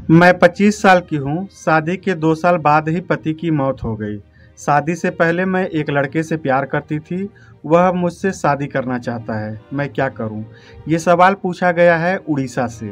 मैं 25 साल की हूँ। शादी के 2 साल बाद ही पति की मौत हो गई। शादी से पहले मैं एक लड़के से प्यार करती थी। वह मुझसे शादी करना चाहता है। मैं क्या करूँ? ये सवाल पूछा गया है उड़ीसा से।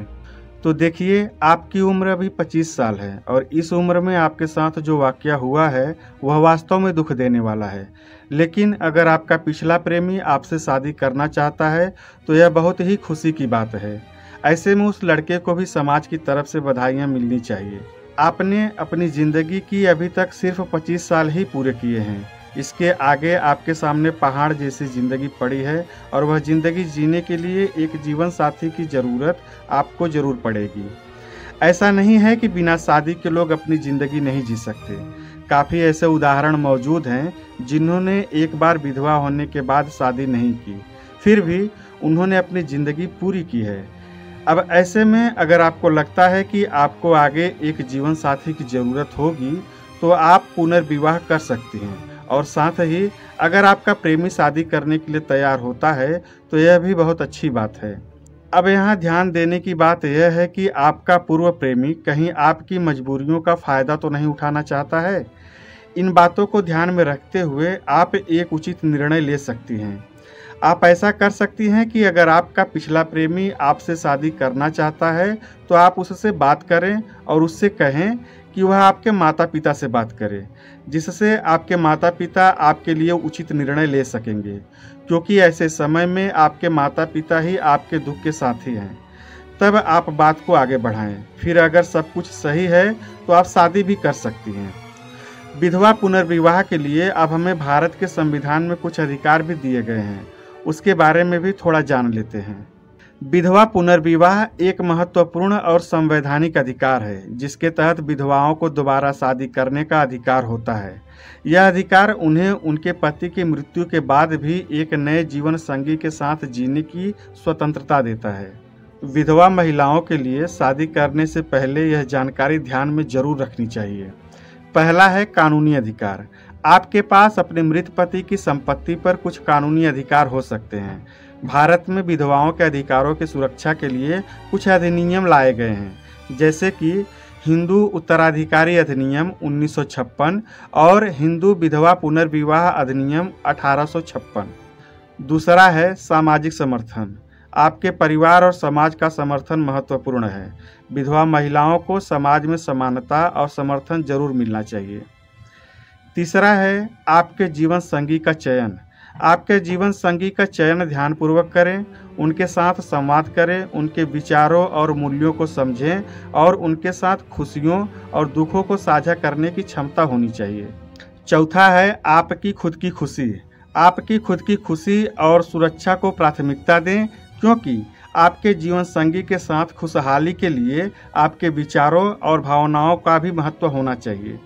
तो देखिए, आपकी उम्र अभी 25 साल है और इस उम्र में आपके साथ जो वाक़या हुआ है वह वास्तव में दुख देने वाला है। लेकिन अगर आपका पिछला प्रेमी आपसे शादी करना चाहता है तो यह बहुत ही खुशी की बात है। ऐसे में उस लड़के को भी समाज की तरफ से बधाइयाँ मिलनी चाहिए। आपने अपनी ज़िंदगी की अभी तक सिर्फ 25 साल ही पूरे किए हैं। इसके आगे आपके सामने पहाड़ जैसी ज़िंदगी पड़ी है और वह ज़िंदगी जीने के लिए एक जीवन साथी की ज़रूरत आपको ज़रूर पड़ेगी। ऐसा नहीं है कि बिना शादी के लोग अपनी ज़िंदगी नहीं जी सकते। काफ़ी ऐसे उदाहरण मौजूद हैं जिन्होंने एक बार विधवा होने के बाद शादी नहीं की, फिर भी उन्होंने अपनी ज़िंदगी पूरी की है। अब ऐसे में अगर आपको लगता है कि आपको आगे एक जीवन साथी की ज़रूरत होगी तो आप पुनर्विवाह कर सकती हैं, और साथ ही अगर आपका प्रेमी शादी करने के लिए तैयार होता है तो यह भी बहुत अच्छी बात है। अब यहाँ ध्यान देने की बात यह है कि आपका पूर्व प्रेमी कहीं आपकी मजबूरियों का फ़ायदा तो नहीं उठाना चाहता है। इन बातों को ध्यान में रखते हुए आप एक उचित निर्णय ले सकती हैं। आप ऐसा कर सकती हैं कि अगर आपका पिछला प्रेमी आपसे शादी करना चाहता है तो आप उससे बात करें और उससे कहें कि वह आपके माता पिता से बात करे, जिससे आपके माता पिता आपके लिए उचित निर्णय ले सकेंगे, क्योंकि ऐसे समय में आपके माता पिता ही आपके दुख के साथी हैं। तब आप बात को आगे बढ़ाएं। फिर अगर सब कुछ सही है तो आप शादी भी कर सकती हैं। विधवा पुनर्विवाह के लिए अब हमें भारत के संविधान में कुछ अधिकार भी दिए गए हैं, उसके बारे में भी थोड़ा जान लेते हैं। विधवा पुनर्विवाह एक महत्वपूर्ण और संवैधानिक अधिकार है, जिसके तहत विधवाओं को दोबारा शादी करने का अधिकार होता है। यह अधिकार उन्हें उनके पति की मृत्यु के बाद भी एक नए जीवन संगी के साथ जीने की स्वतंत्रता देता है। विधवा महिलाओं के लिए शादी करने से पहले यह जानकारी ध्यान में जरूर रखनी चाहिए। पहला है कानूनी अधिकार। आपके पास अपने मृत पति की संपत्ति पर कुछ कानूनी अधिकार हो सकते हैं। भारत में विधवाओं के अधिकारों की सुरक्षा के लिए कुछ अधिनियम लाए गए हैं, जैसे कि हिंदू उत्तराधिकारी अधिनियम 1956 और हिंदू विधवा पुनर्विवाह अधिनियम 1856। दूसरा है सामाजिक समर्थन। आपके परिवार और समाज का समर्थन महत्वपूर्ण है। विधवा महिलाओं को समाज में समानता और समर्थन जरूर मिलना चाहिए। तीसरा है आपके जीवन संगी का चयन। आपके जीवन संगी का चयन ध्यानपूर्वक करें, उनके साथ संवाद करें, उनके विचारों और मूल्यों को समझें और उनके साथ खुशियों और दुखों को साझा करने की क्षमता होनी चाहिए। चौथा है आपकी खुद की खुशी। आपकी खुद की खुशी और सुरक्षा को प्राथमिकता दें, क्योंकि आपके जीवन संगी के साथ खुशहाली के लिए आपके विचारों और भावनाओं का भी महत्व होना चाहिए।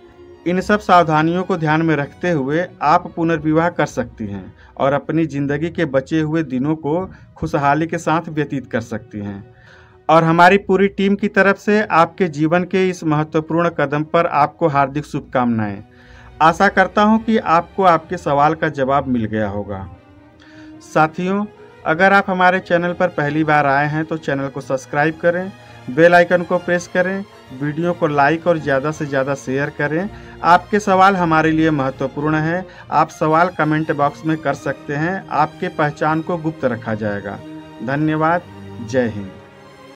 इन सब सावधानियों को ध्यान में रखते हुए आप पुनर्विवाह कर सकती हैं और अपनी ज़िंदगी के बचे हुए दिनों को खुशहाली के साथ व्यतीत कर सकती हैं। और हमारी पूरी टीम की तरफ से आपके जीवन के इस महत्वपूर्ण कदम पर आपको हार्दिक शुभकामनाएं। आशा करता हूं कि आपको आपके सवाल का जवाब मिल गया होगा। साथियों, अगर आप हमारे चैनल पर पहली बार आए हैं तो चैनल को सब्सक्राइब करें, बेल आइकन को प्रेस करें, वीडियो को लाइक और ज़्यादा से ज़्यादा शेयर करें। आपके सवाल हमारे लिए महत्वपूर्ण है। आप सवाल कमेंट बॉक्स में कर सकते हैं। आपके पहचान को गुप्त रखा जाएगा। धन्यवाद। जय हिंद।